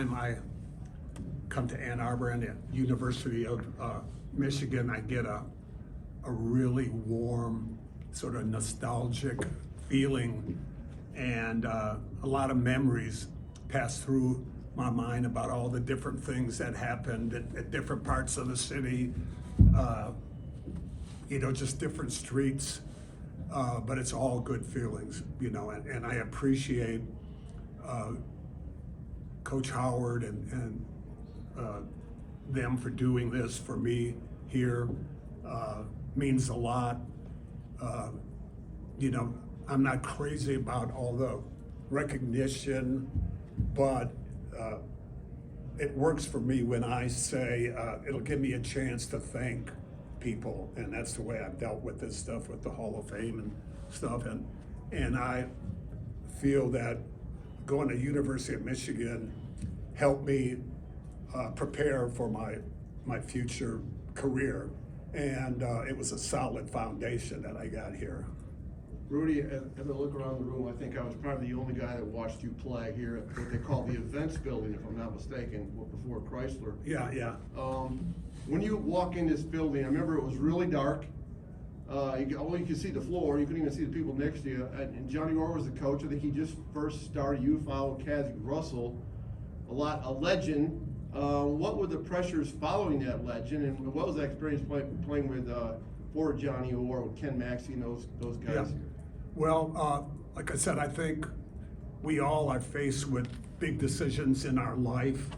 time I come to Ann Arbor and the University of Michigan, I get a really warm, sort of nostalgic feeling, and a lot of memories pass through my mind about all the different things that happened at different parts of the city, just different streets, but it's all good feelings, and I appreciate Coach Howard and them for doing this for me here. Means a lot. I'm not crazy about all the recognition, but it works for me when I say it'll give me a chance to thank people, and that's the way I've dealt with this stuff with the Hall of Fame and stuff, and I feel that going to University of Michigan helped me prepare for my future career, and it was a solid foundation that I got here. Rudy, as I look around the room, I think I was probably the only guy that watched you play here at what they call the events building, if I'm not mistaken, before Chrysler. Yeah. When you walk in this building, I remember it was really dark. You could see the floor. You couldn't even see the people next to you. And Johnny Orr was the coach. I think he just first started. You followed Cassie Russell, a legend. What were the pressures following that legend, and what was that experience playing with for Johnny Orr, with Ken Maxey and those guys? Yeah. Well, like I said, I think we all are faced with big decisions in our life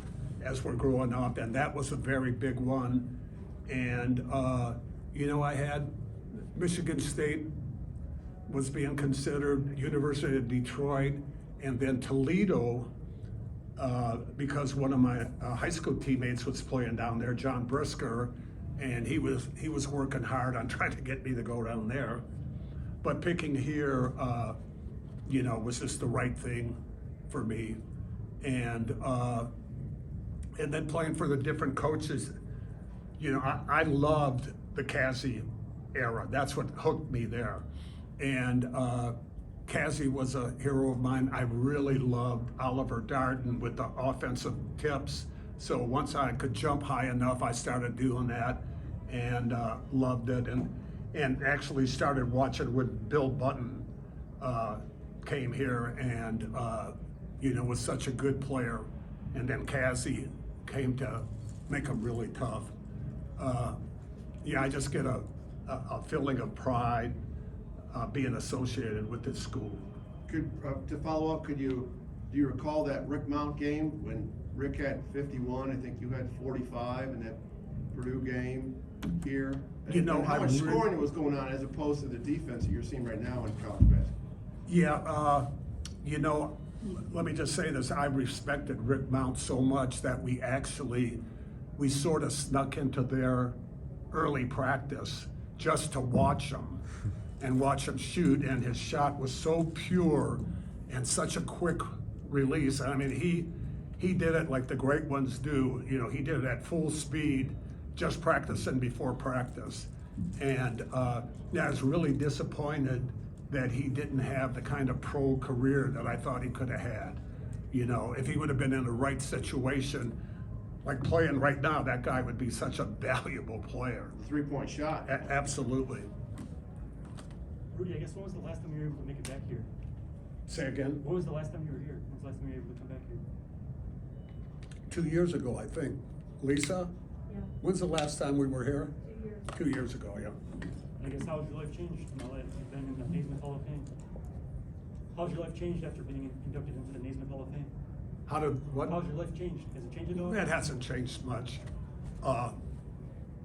as we're growing up, and that was a very big one. And I had Michigan State was being considered, University of Detroit, and then Toledo, because one of my high school teammates was playing down there, John Brisker, and he was working hard on trying to get me to go down there. But picking here, was just the right thing for me, and then playing for the different coaches. I loved the Cassie era. That's what hooked me there, and Cassie was a hero of mine. I really loved Oliver Darden with the offensive tips. So once I could jump high enough, I started doing that, and loved it, and actually started watching when Bill Button came here, and was such a good player, and then Cassie came to make him really tough. I just get a feeling of pride being associated with this school. To follow up, do you recall that Rick Mount game when Rick had 51? I think you had 45 in that Purdue game here. How much scoring was going on as opposed to the defense that you're seeing right now in college basketball? Yeah, let me just say this. I respected Rick Mount so much that we sort of snuck into their early practice just to watch him and watch him shoot, and his shot was so pure and such a quick release. I mean, he did it like the great ones do. He did it at full speed, just practicing before practice. And I was really disappointed that he didn't have the kind of pro career that I thought he could have had. If he would have been in the right situation, like playing right now, that guy would be such a valuable player. Three-point shot. Absolutely. Rudy, I guess when was the last time you were able to make it back here? Say again? When was the last time you were here? When was the last time you were able to come back here? 2 years ago, I think. Lisa? Yeah. When's the last time we were here? 2 years. 2 years ago, yeah. I guess how has your life changed in LA? You've been in the Naismith Hall of Fame. How's your life changed after being inducted into the Naismith Hall of Fame? What? How's your life changed? Has it changed at all? It hasn't changed much.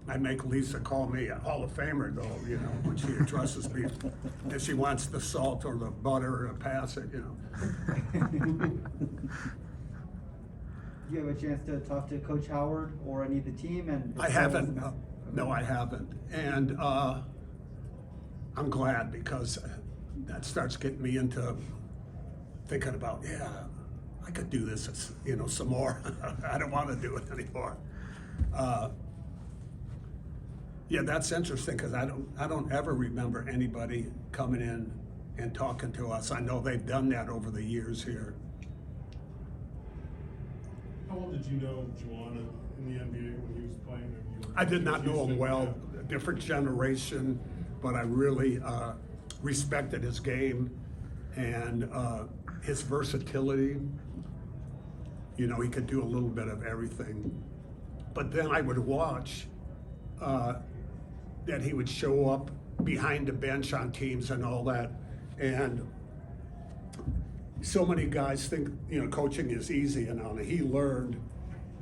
I make Lisa call me a Hall of Famer, though, when she addresses me. If she wants the salt or the butter or pass it, Did you have a chance to talk to Coach Howard or any of the team? And I haven't. No, I haven't. And I'm glad, because that starts getting me into thinking about, I could do this, some more. I don't want to do it anymore. That's interesting, because I don't ever remember anybody coming in and talking to us. I know they've done that over the years here. How well did you know Juwan in the NBA when he was playing? And you were I did not know him Houston? well, Yeah. a different generation, but I really respected his game and his versatility. You know, he could do a little bit of everything. But then I would watch that he would show up behind the bench on teams and all that. And so many guys think, you know, coaching is easy and all. He learned,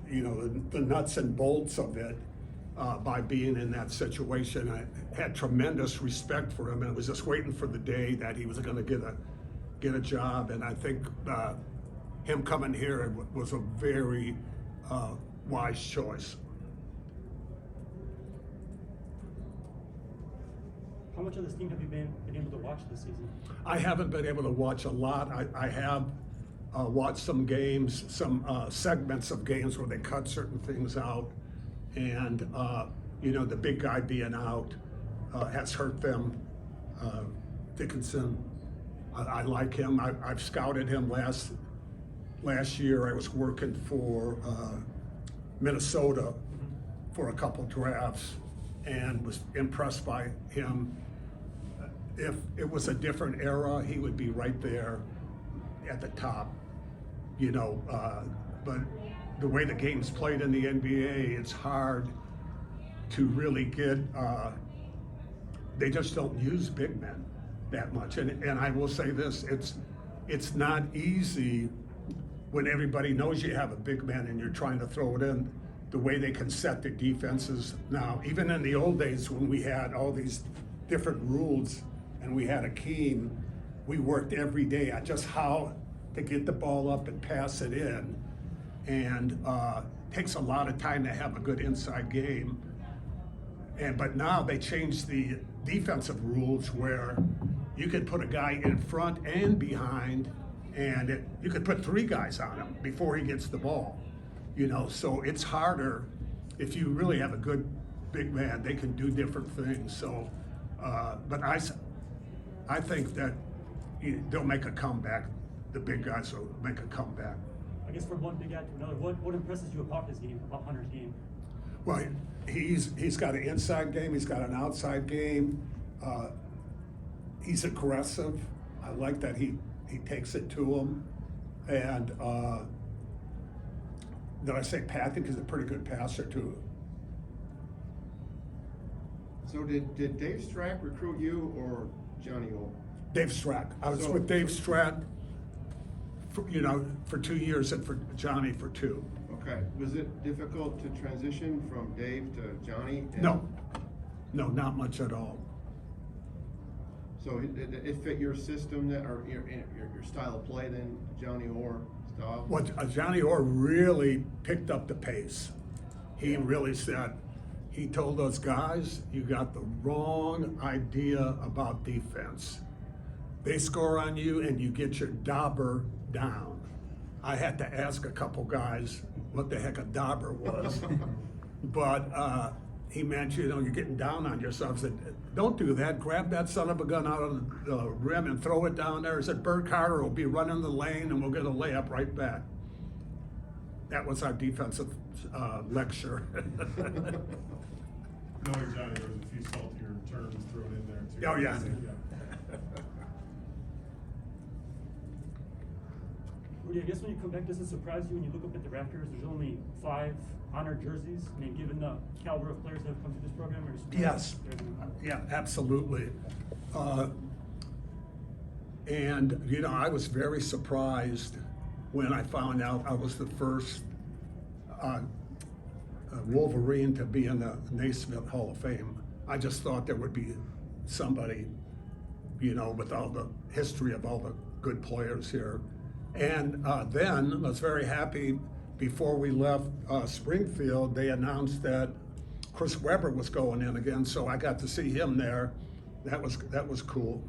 you know, the nuts and bolts of it by being in that situation. I had tremendous respect for him, and I was just waiting for the day that he was going to get a job. And I think him coming here was a very wise choice. How much of this team have you been able to watch this season? I haven't been able to watch a lot. I have watched some games, some segments of games where they cut certain things out, and you know, the big guy being out has hurt them. Dickinson, I like him. I've scouted him last year. I was working for Minnesota for a couple drafts and was impressed by him. If it was a different era, he would be right there at the top, you know. But the way the game's played in the NBA, it's hard to really get, they just don't use big men that much. And I will say this, it's not easy when everybody knows you have a big man and you're trying to throw it in, the way they can set the defenses now. Even in the old days when we had all these different rules and we had Akeem, we worked every day on just how to get the ball up and pass it in. And it takes a lot of time to have a good inside game. But now they changed the defensive rules where you could put a guy in front and behind, and you could put 3 guys on him before he gets the ball. You know, so it's harder if you really have a good big man. They can do different things. So, but I think that they'll make a comeback. The big guys will make a comeback. I guess from one big guy to another, what impresses you about his game, about Hunter's game? Well, he's got an inside game. He's got an outside game. He's aggressive. I like that he takes it to him. And did I say Patrick is a pretty good passer too? So did Dave Strack recruit you or Johnny Orr? Dave Strack. I was So- with Dave Strack, for 2 years and for Johnny for 2. Okay, was it difficult to transition from Dave to Johnny? No, not much at all. So it fit your system or your style of play then, Johnny Orr style? Well, Johnny Orr really picked up the pace. He really said, he told those guys, you got the wrong idea about defense. They score on you and you get your dauber down. I had to ask a couple guys what the heck a dauber was. But he meant, you know, you're getting down on yourself. I said, don't do that. Grab that son of a gun out of the rim and throw it down there. He said, Bert Carter will be running the lane and we'll get a layup right back. That was our defensive lecture. Knowing Johnny, there was a few saltier terms thrown in there too. Oh, yeah. Rudy, I guess when you come back, does it surprise you when you look up at the Raptors, there's only 5 honored jerseys? I mean, given the caliber of players that have come through this program, or Yes, yeah, absolutely. And, you know, I was very surprised when I found out I was the first Wolverine to be in the Naismith Hall of Fame. I just thought there would be somebody, you know, with all the history of all the good players here. And then I was very happy before we left Springfield, they announced that Chris Webber was going in again, so I got to see him there. That was cool.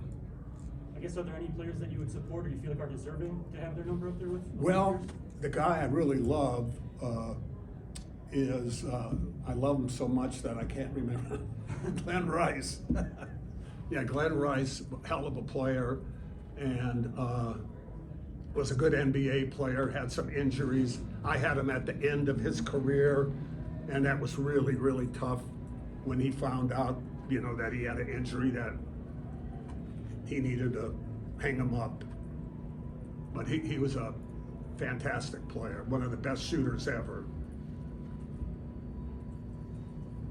I guess, are there any players that you would support or you feel like are deserving to have their number up there with? Well, the guy I really love is, I love him so much that I can't remember, Glenn Rice. Yeah, Glenn Rice, hell of a player. And was a good NBA player, had some injuries. I had him at the end of his career, and that was really, really tough when he found out, you know, that he had an injury that he needed to hang him up. But he was a fantastic player, one of the best shooters ever.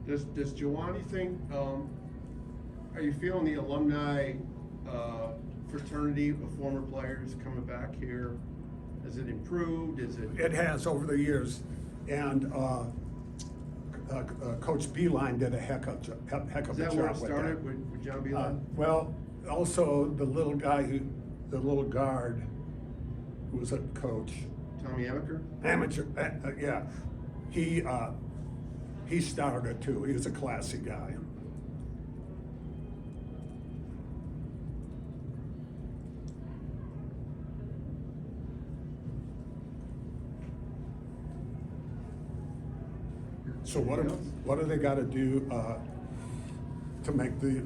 Does Giovanni think, are you feeling the alumni fraternity of former players coming back here? Has it improved? Is it? It has over the years, and Coach Beeline did a heck of a Is job that where it with started that. with John Beeline? Well, also the little guard who was a coach, Tommy Amaker? amateur, yeah, he started too. He was a classy guy. So what do they got to do to make the